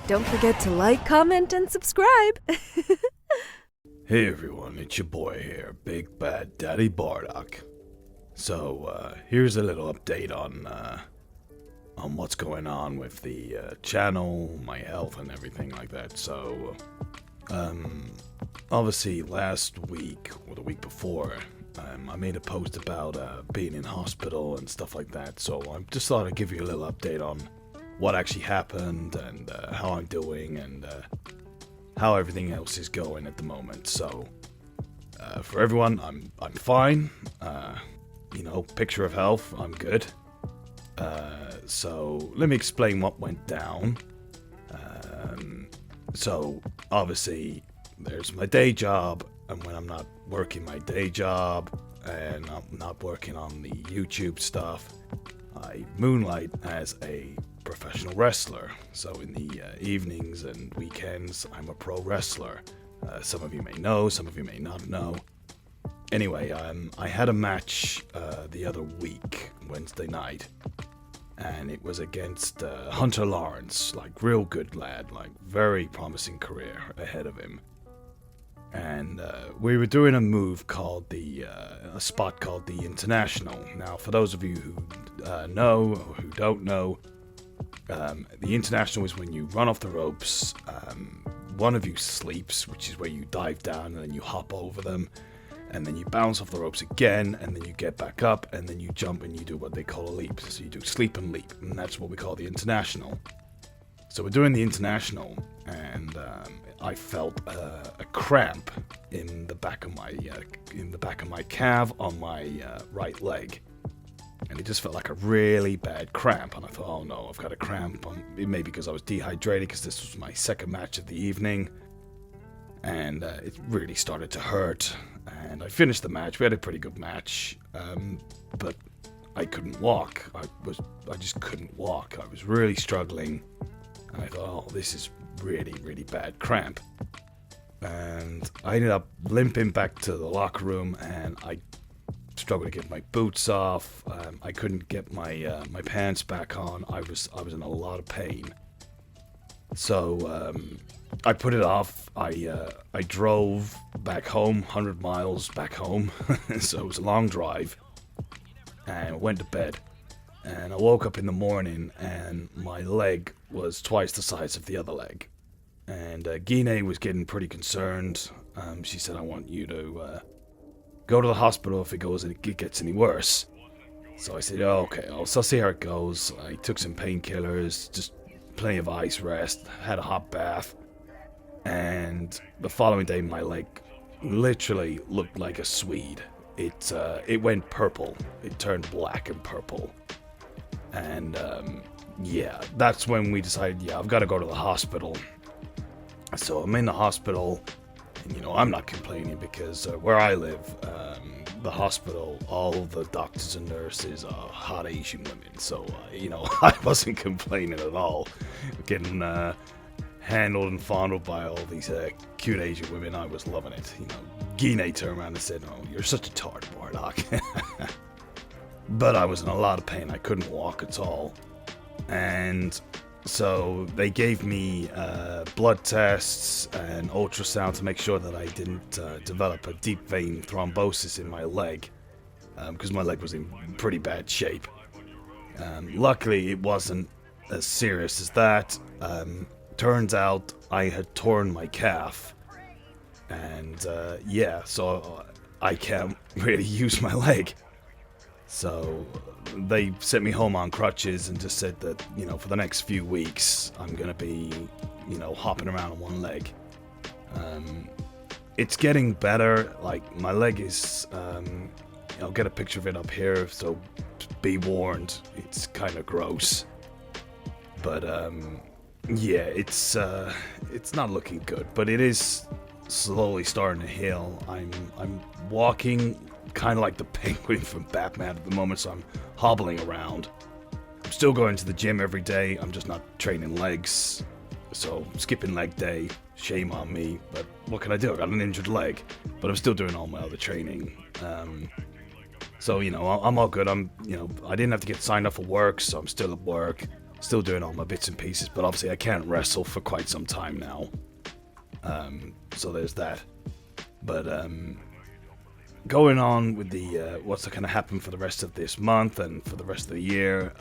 Don't forget to like, comment, and subscribe. Hey everyone, it's your boy here, Big Bad Daddy Bardock. So, here's a little update on what's going on with the channel, my health, and everything like that. So, obviously last week, or the week before, I made a post about being in hospital and stuff like that. So, I just thought I'd give you a little update on what actually happened and how I'm doing and how everything else is going at the moment. So, for everyone, I'm fine. Picture of health, I'm good. So let me explain what went down. So obviously, there's my day job, and when I'm not working my day job and I'm not working on the YouTube stuff, I moonlight as a professional wrestler. So in the evenings and weekends, I'm a pro wrestler. Some of you may know, some of you may not know. Anyway, I had a match the other week, Wednesday night, and it was against Hunter Lawrence, like real good lad, like very promising career ahead of him. And we were doing a move called a spot called the International. Now, for those of you who know or who don't know, the International is when you run off the ropes, one of you sleeps, which is where you dive down and then you hop over them, and then you bounce off the ropes again, and then you get back up, and then you jump and you do what they call a leap. So you do sleep and leap, and that's what we call the International. So we're doing the International, and I felt a cramp in the back of my calf on my right leg. And it just felt like a really bad cramp. And I thought, oh no, I've got a cramp. It may be because I was dehydrated, because this was my second match of the evening. And it really started to hurt. And I finished the match. We had a pretty good match. But I couldn't walk. I just couldn't walk. I was really struggling. And I thought, oh, this is really, really bad cramp. And I ended up limping back to the locker room, and I struggled to get my boots off. I couldn't get my pants back on. I was in a lot of pain. So I put it off. I drove back home, 100 miles back home. So it was a long drive, and went to bed. And I woke up in the morning, and my leg was twice the size of the other leg. And Gine was getting pretty concerned. She said, I want you to go to the hospital if it gets any worse. So I said, oh, okay, I'll see how it goes. I took some painkillers, just plenty of ice rest, had a hot bath. And the following day, my leg literally looked like a Swede. It went purple. It turned black and purple. And that's when we decided, I've got to go to the hospital. So I'm in the hospital, and I'm not complaining, because where I live, the hospital, all the doctors and nurses are hot Asian women. So, I wasn't complaining at all. Getting handled and fondled by all these cute Asian women, I was loving it. Gine turned around and said, oh, you're such a tart, Bardock. But I was in a lot of pain. I couldn't walk at all. And so they gave me blood tests and ultrasound to make sure that I didn't develop a deep vein thrombosis in my leg, because my leg was in pretty bad shape. Luckily, it wasn't as serious as that. Turns out I had torn my calf, and so I can't really use my leg. So they sent me home on crutches and just said that, for the next few weeks, I'm going to be, hopping around on one leg. It's getting better. Like, my leg is, I'll get a picture of it up here, so be warned, it's kind of gross. But, it's not looking good, but it is slowly starting to heal. I'm walking kind of like the penguin from Batman at the moment, so I'm hobbling around. I'm still going to the gym every day. I'm just not training legs, so skipping leg day, shame on me, but what can I do? I got an injured leg, but I'm still doing all my other training. So I'm all good. I didn't have to get signed up for work, so I'm still at work. Still doing all my bits and pieces, but obviously I can't wrestle for quite some time now. So there's that. But going on with the what's going to happen for the rest of this month and for the rest of the year.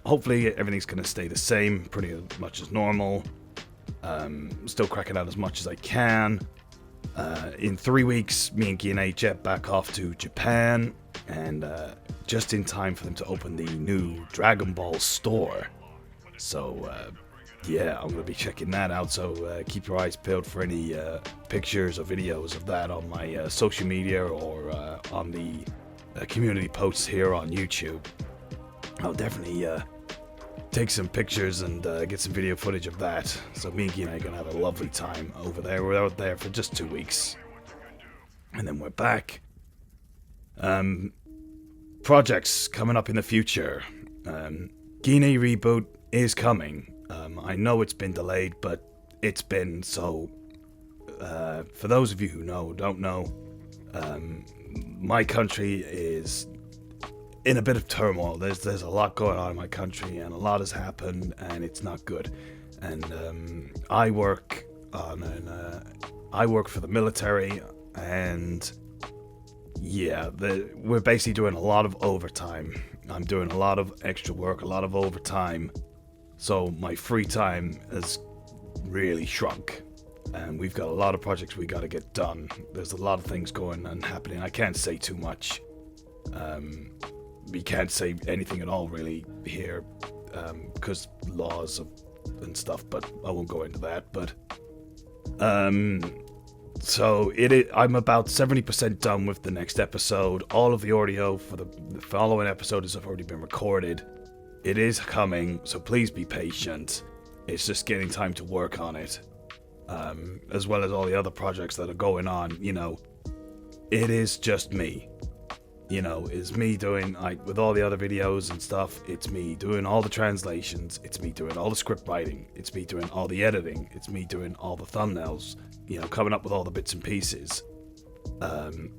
Hopefully everything's going to stay the same, pretty much as normal. Still cracking out as much as I can. In 3 weeks, me and Gine jet back off to Japan, and just in time for them to open the new Dragon Ball store. So, yeah, I'm going to be checking that out, so keep your eyes peeled for any pictures or videos of that on my social media or on the community posts here on YouTube. I'll definitely take some pictures and get some video footage of that. So me and Gine are going to have a lovely time over there. We're out there for just 2 weeks. And then we're back. Projects coming up in the future. Gine reboot is coming. I know it's been delayed, but it's been so... for those of you who don't know, my country is in a bit of turmoil. There's a lot going on in my country, and a lot has happened, and it's not good. And I work for the military, and yeah, we're basically doing a lot of overtime. I'm doing a lot of extra work, a lot of overtime. So my free time has really shrunk, and we've got a lot of projects we got to get done. There's a lot of things going and happening. I can't say too much. We can't say anything at all really here because laws and stuff, but I won't go into that. But so I'm about 70% done with the next episode. All of the audio for the following episode has already been recorded. It is coming, so please be patient. It's just getting time to work on it, as well as all the other projects that are going on. You know, it is just me. You know, it's me doing, with all the other videos and stuff, it's me doing all the translations, it's me doing all the script writing, it's me doing all the editing, it's me doing all the thumbnails, you know, coming up with all the bits and pieces.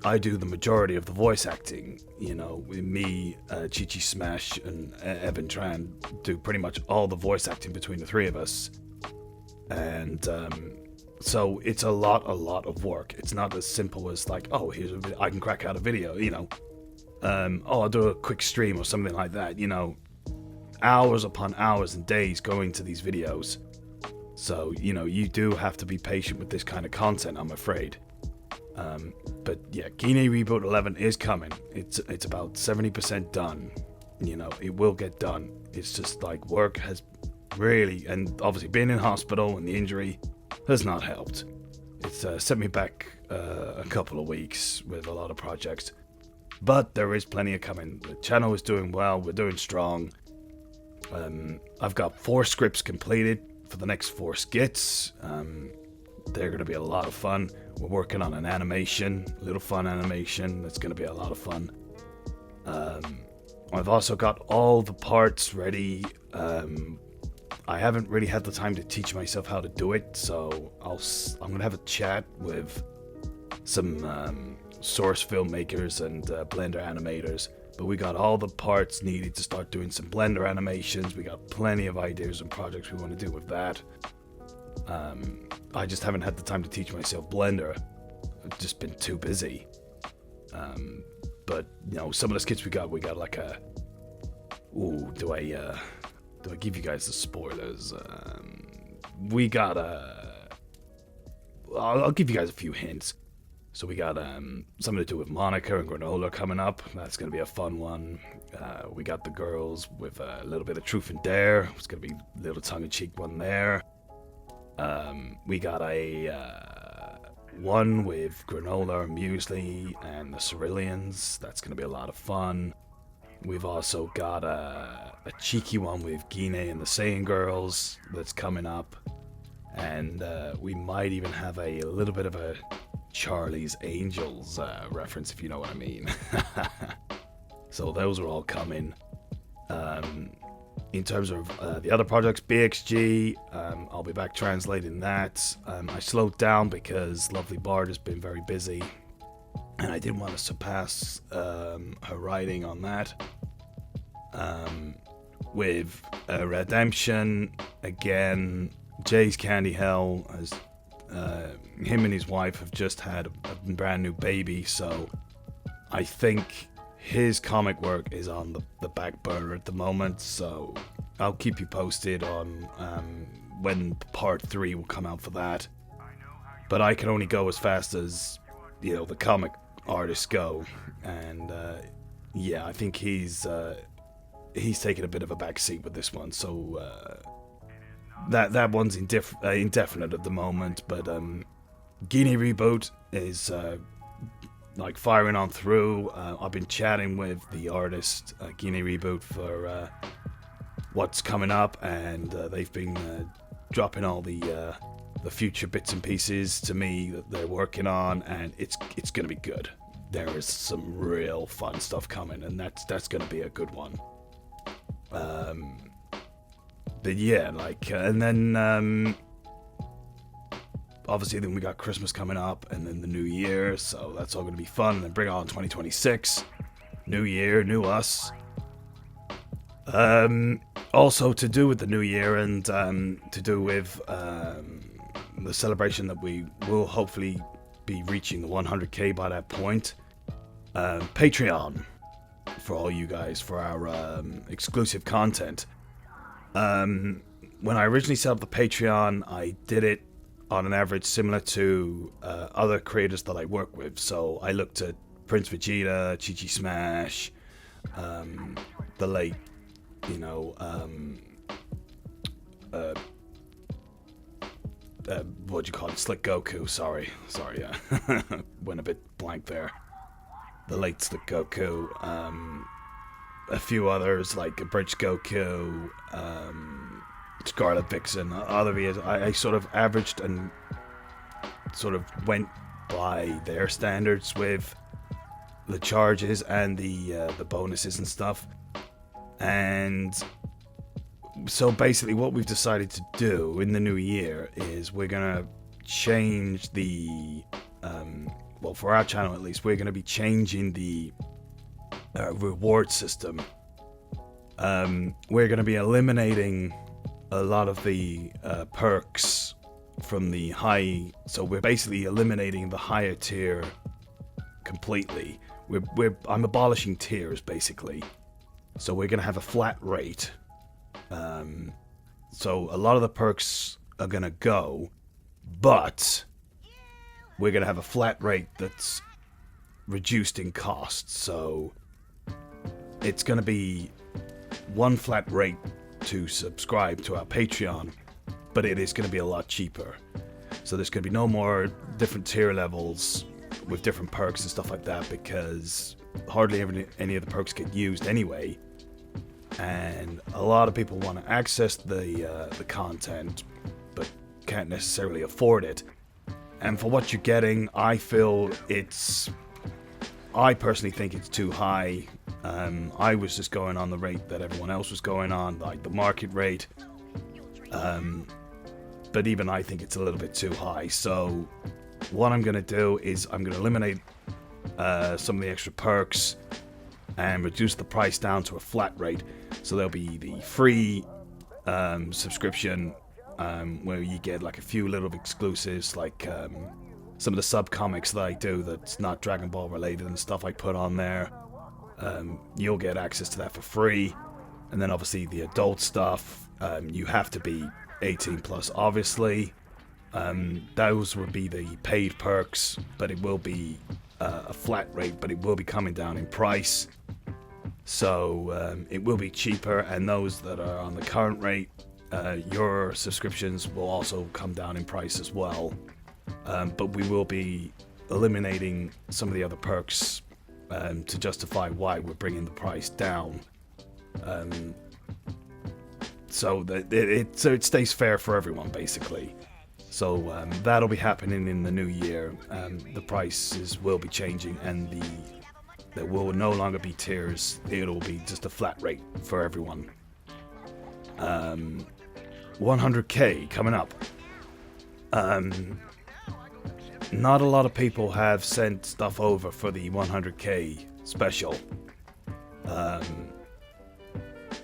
I do the majority of the voice acting, you know, me, Chichi Smash, and Evan Tran do pretty much all the voice acting between the three of us. And, so it's a lot of work. It's not as simple as like, oh, here's I can crack out a video, you know. I'll do a quick stream or something like that, you know. Hours upon hours and days going to these videos. So, you know, you do have to be patient with this kind of content, I'm afraid. But yeah, Gine Reboot 11 is coming. It's about 70% done. You know, it will get done. It's just like work has really, and obviously being in hospital and the injury has not helped. It's set me back a couple of weeks with a lot of projects. But there is plenty of coming. The channel is doing well. We're doing strong. I've got 4 scripts completed for the next 4 skits. They're going to be a lot of fun. We're working on an animation, a little fun animation. That's going to be a lot of fun. I've also got all the parts ready. I haven't really had the time to teach myself how to do it, so I'm going to have a chat with some source filmmakers and Blender animators. But we got all the parts needed to start doing some Blender animations. We got plenty of ideas and projects we want to do with that. I just haven't had the time to teach myself Blender. I've just been too busy. But you know, some of the skits we got like a. Ooh, do I give you guys the spoilers? We got I'll give you guys a few hints. So we got something to do with Monica and Granola coming up. That's going to be a fun one. We got the girls with a little bit of truth and dare. It's going to be a little tongue-in-cheek one there. We got a one with Granola, Muesli, and the Ceruleans. That's going to be a lot of fun. We've also got a cheeky one with Gine and the Saiyan Girls that's coming up. And we might even have a little bit of a Charlie's Angels reference, if you know what I mean. So those are all coming. In terms of the other projects, BXG, I'll be back translating that. I slowed down because Lovely Bard has been very busy, and I didn't want to surpass her writing on that. with Redemption. Again, Jay's Candy Hell, as him and his wife have just had a brand new baby, so I think his comic work is on the back burner at the moment, so I'll keep you posted on when part 3 will come out for that. But I can only go as fast as, you know, the comic artists go, and yeah, I think he's taking a bit of a back seat with this one, so that one's indefinite at the moment. But Gine reboot is like firing on through. I've been chatting with the artist Gine reboot for what's coming up, and they've been dropping all the future bits and pieces to me that they're working on, and it's gonna be good. There is some real fun stuff coming, and that's gonna be a good one. But yeah, like, and then obviously then we got Christmas coming up, and then the New Year, so that's all gonna be fun. And then bring on 2026, New Year, new us. Also to do with the New Year, and to do with the celebration that we will hopefully be reaching the 100k by that point. Patreon for all you guys, for our exclusive content. When I originally set up the Patreon, I did it on an average similar to other creators that I work with. So I looked at Prince Vegeta, Chi Smash, the late, you know, what do you call it? Slick Goku. Sorry, yeah. Went a bit blank there. The late Slick Goku. A few others like Bridge Goku, Scarlet Vixen, other videos. I sort of averaged and sort of went by their standards with the charges and the bonuses and stuff. And so basically what we've decided to do in the new year is we're going to change the, well, for our channel at least, we're going to be changing the reward system. We're going to be eliminating a lot of the perks from the high, so we're basically eliminating the higher tier completely. I'm abolishing tiers basically. So we're going to have a flat rate. So a lot of the perks are going to go, but we're going to have a flat rate that's reduced in cost. So it's going to be one flat rate to subscribe to our Patreon, but it is going to be a lot cheaper. So there's going to be no more different tier levels with different perks and stuff like that, because hardly any of the perks get used anyway. And a lot of people want to access the content, but can't necessarily afford it. And for what you're getting, I personally think it's too high. I was just going on the rate that everyone else was going on, like the market rate. But even I think it's a little bit too high. So what I'm going to do is I'm going to eliminate some of the extra perks and reduce the price down to a flat rate. So there'll be the free subscription where you get like a few little exclusives, like some of the sub-comics that I do that's not Dragon Ball related and stuff I put on there. You'll get access to that for free. And then obviously the adult stuff, you have to be 18 plus obviously. Those would be the paid perks, but it will be a flat rate, but it will be coming down in price. So it will be cheaper, and those that are on the current rate, your subscriptions will also come down in price as well. But we will be eliminating some of the other perks to justify why we're bringing the price down. So that it stays fair for everyone, basically. So that'll be happening in the new year. The prices will be changing, and there will no longer be tiers. It'll be just a flat rate for everyone. 100k coming up. Not a lot of people have sent stuff over for the 100k special.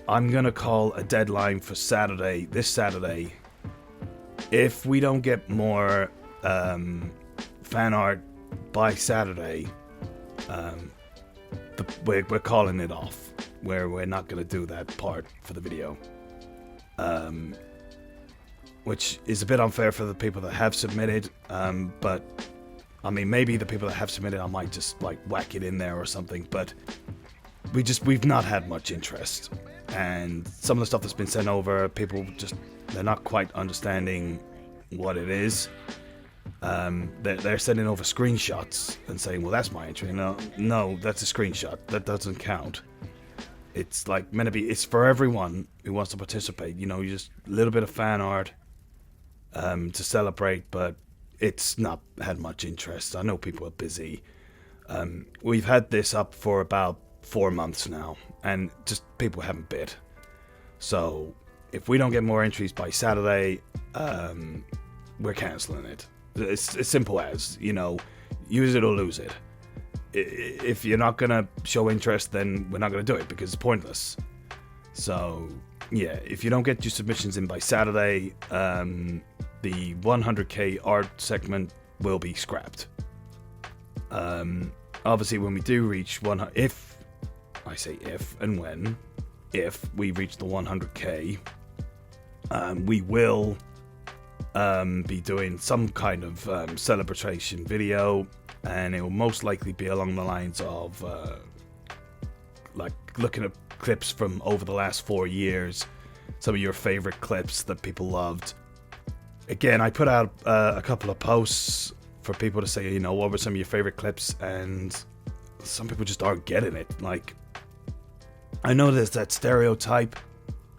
I'm gonna call a deadline for Saturday, this Saturday. If we don't get more fan art by Saturday, we're calling it off. We're not gonna do that part for the video. Which is a bit unfair for the people that have submitted, but I mean, maybe the people that have submitted, I might just like whack it in there or something, but we've not had much interest, and some of the stuff that's been sent over, people they're not quite understanding what it is. They're sending over screenshots and saying, well, that's my entry. No, that's a screenshot, that doesn't count. It's like meant to be, it's for everyone who wants to participate, you just a little bit of fan art to celebrate, but it's not had much interest. I know people are busy. We've had this up for about 4 months now, and just people haven't bid. So if we don't get more entries by Saturday, we're cancelling it. It's as simple as, use it or lose it. If you're not gonna show interest, then we're not gonna do it because it's pointless. So yeah, if you don't get your submissions in by Saturday, the 100k art segment will be scrapped. Obviously, when we do reach 100, if we reach the 100k, we will be doing some kind of celebration video, and it will most likely be along the lines of like looking at clips from over the last 4 years, some of your favorite clips that people loved. Again, I put out a couple of posts for people to say, what were some of your favorite clips, and some people just aren't getting it. Like, I know there's that stereotype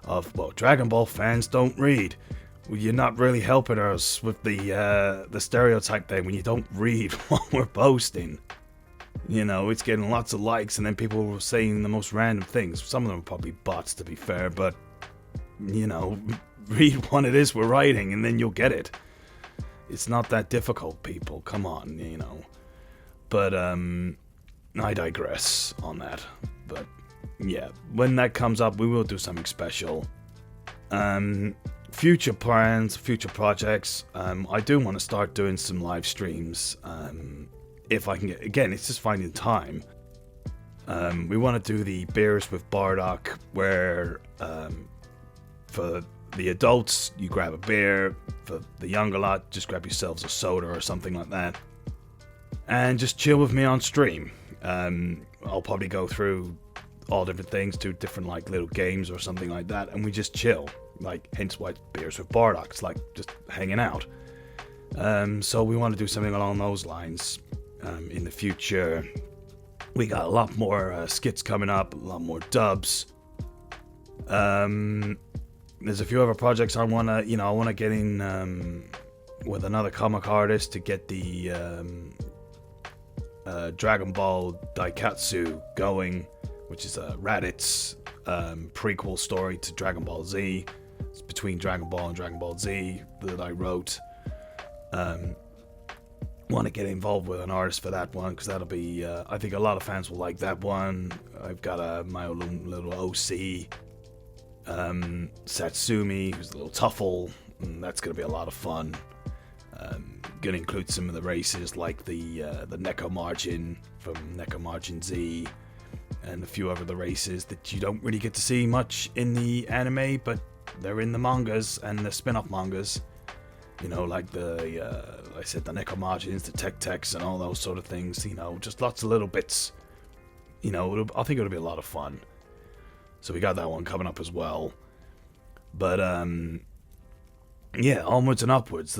of, well, Dragon Ball fans don't read. Well, you're not really helping us with the stereotype there when you don't read what we're posting. It's getting lots of likes, and then people were saying the most random things. Some of them are probably bots, to be fair, but, read what it is we're writing, and then you'll get it. It's not that difficult, people. Come on, But, I digress on that. But, yeah, when that comes up, we will do something special. Future plans, future projects. I do want to start doing some live streams. If I can get, again, it's just finding time. We want to do the beers with Bardock, where for the adults, you grab a beer. For the younger lot, just grab yourselves a soda or something like that, and just chill with me on stream. I'll probably go through all different things, do different like little games or something like that, and we just chill. Like, hence why it's beers with Bardock. It's like just hanging out. So we want to do something along those lines in the future. We got a lot more skits coming up, a lot more dubs. There's a few other projects I wanna get in with another comic artist to get the Dragon Ball Daikatsu going, which is a Raditz prequel story to Dragon Ball Z. It's between Dragon Ball and Dragon Ball Z that I wrote. Want to get involved with an artist for that one, because that'll be I think a lot of fans will like that one. I've got my own little OC, Satsumi, who's a little Tuffle, and that's going to be a lot of fun. Going to include some of the races like the Neko Margin from Neko Margin Z, and a few other races that you don't really get to see much in the anime, but they're in the mangas and the spin-off mangas. Like I said, the Neko Margins, the Tech and all those sort of things. Just lots of little bits. I think it'll be a lot of fun. So we got that one coming up as well. But yeah, onwards and upwards.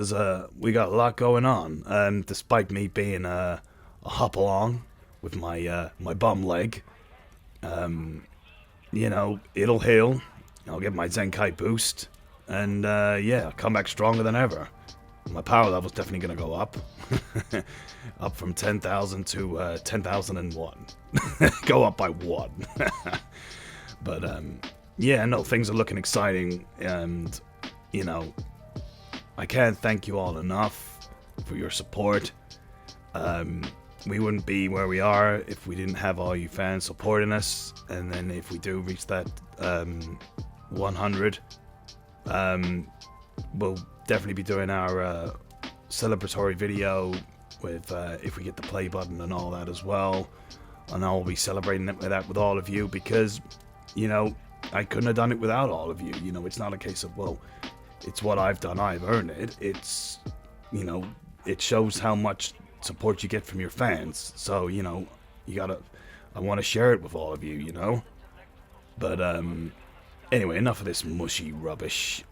We got a lot going on. Despite me being a hop along with my bum leg, it'll heal. I'll get my Zenkai boost, and I'll come back stronger than ever. My power level's definitely going to go up. Up from 10,000 to 10,001. Go up by 1. But, things are looking exciting, and, I can't thank you all enough for your support. We wouldn't be where we are if we didn't have all you fans supporting us, and then if we do reach that 100, we'll definitely be doing our celebratory video with if we get the play button and all that as well. And I'll be celebrating it with all of you, because, you know, I couldn't have done it without all of you. You know, it's not a case of, well, it's what I've done, I've earned it. It's, you know, it shows how much support you get from your fans. So, you know, I want to share it with all of you, you know. But anyway, enough of this mushy rubbish.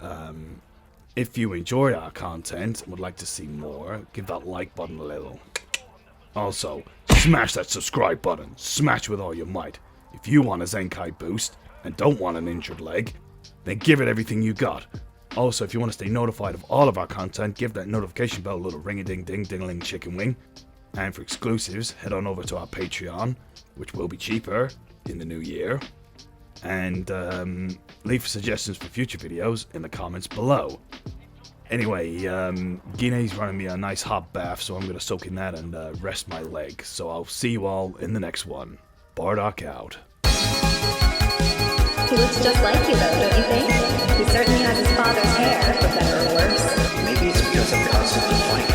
If you enjoy our content and would like to see more, give that like button a little. Also, smash that subscribe button. Smash with all your might. If you want a Zenkai boost and don't want an injured leg, then give it everything you got. Also, if you want to stay notified of all of our content, give that notification bell a little ring-a-ding-ding-ding-a-ling chicken wing. And for exclusives, head on over to our Patreon, which will be cheaper in the new year. And leave suggestions for future videos in the comments below. Anyway, Gine's running me a nice hot bath, so I'm going to soak in that and rest my leg. So I'll see you all in the next one. Bardock out. He looks just like you, though, don't you think? He certainly has his father's hair, for better or worse. Maybe it's because I'm constantly fighting.